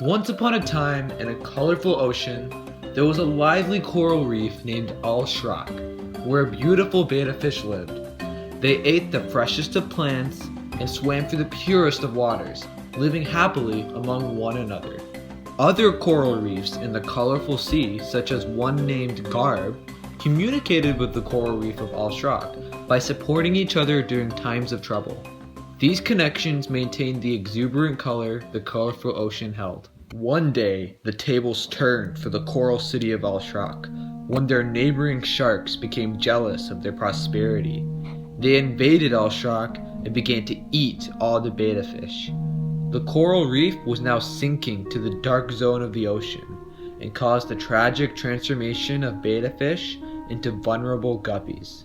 Once upon a time, in a colorful ocean, there was a lively coral reef named Al-Shrak, where a beautiful betta fish lived. They ate the freshest of plants and swam through the purest of waters, living happily among one another. Other coral reefs in the colorful sea, such as one named Garb, communicated with the coral reef of Al-Shrak by supporting each other during times of trouble. These connections maintained the exuberant color the colorful ocean held. One day, the tables turned for the coral city of Al-Shrak when their neighboring sharks became jealous of their prosperity. They invaded Al-Shrak and began to eat all the betta fish. The coral reef was now sinking to the dark zone of the ocean and caused the tragic transformation of betta fish into vulnerable guppies.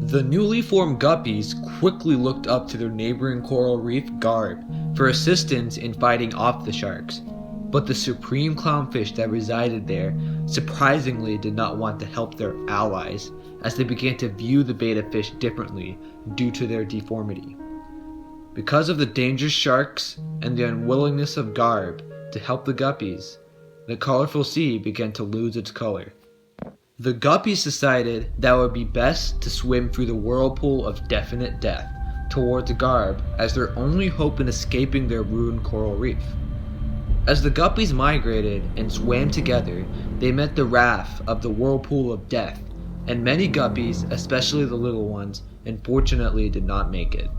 The newly formed guppies quickly looked up to their neighboring coral reef, Garb, for assistance in fighting off the sharks. But the supreme clownfish that resided there surprisingly did not want to help their allies, as they began to view the betta fish differently due to their deformity. Because of the dangerous sharks and the unwillingness of Garb to help the guppies, the colorful sea began to lose its color. The guppies decided that it would be best to swim through the whirlpool of definite death towards Garb as their only hope in escaping their ruined coral reef. As the guppies migrated and swam together, they met the wrath of the whirlpool of death, and many guppies, especially the little ones, unfortunately did not make it.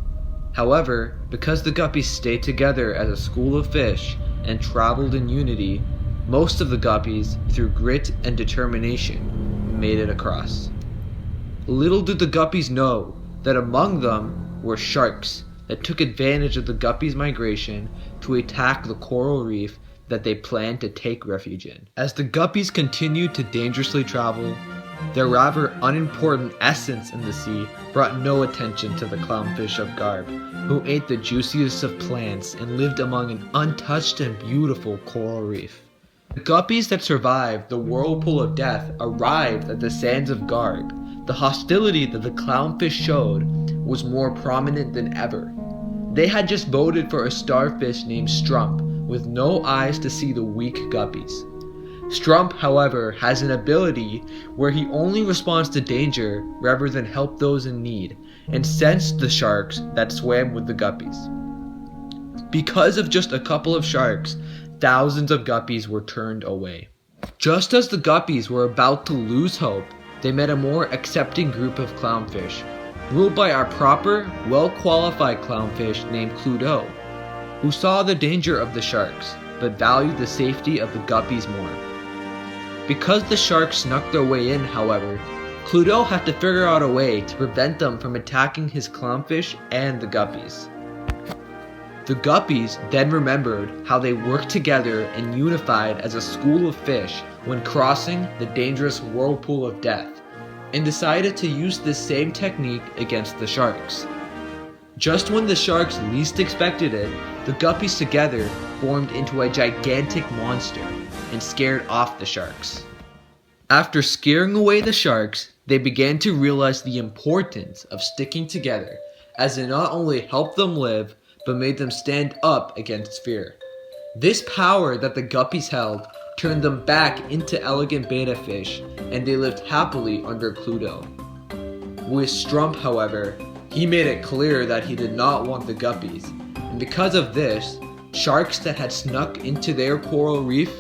However, because the guppies stayed together as a school of fish and traveled in unity, most of the guppies, through grit and determination, made it across. Little did the guppies know that among them were sharks that took advantage of the guppies' migration to attack the coral reef that they planned to take refuge in. As the guppies continued to dangerously travel, their rather unimportant essence in the sea brought no attention to the clownfish of Garb, who ate the juiciest of plants and lived among an untouched and beautiful coral reef. The guppies that survived the whirlpool of death arrived at the sands of Garb. The hostility that the clownfish showed was more prominent than ever. They had just voted for a starfish named Strump, with no eyes to see the weak guppies. Strump, however, has an ability where he only responds to danger rather than help those in need, and sensed the sharks that swam with the guppies. Because of just a couple of sharks, thousands of guppies were turned away. Just as the guppies were about to lose hope, they met a more accepting group of clownfish, ruled by our proper, well-qualified clownfish named Cluedo, who saw the danger of the sharks, but valued the safety of the guppies more. Because the sharks snuck their way in, however, Cluedo had to figure out a way to prevent them from attacking his clownfish and the guppies. The guppies then remembered how they worked together and unified as a school of fish when crossing the dangerous whirlpool of death, and decided to use this same technique against the sharks. Just when the sharks least expected it, the guppies together formed into a gigantic monster and scared off the sharks. After scaring away the sharks, they began to realize the importance of sticking together, as it not only helped them live, but made them stand up against fear. This power that the guppies held turned them back into elegant betta fish, and they lived happily under Cluedo. With Strump, however, he made it clear that he did not want the guppies, and because of this, sharks that had snuck into their coral reef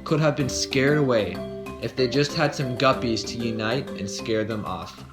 could have been scared away if they just had some guppies to unite and scare them off.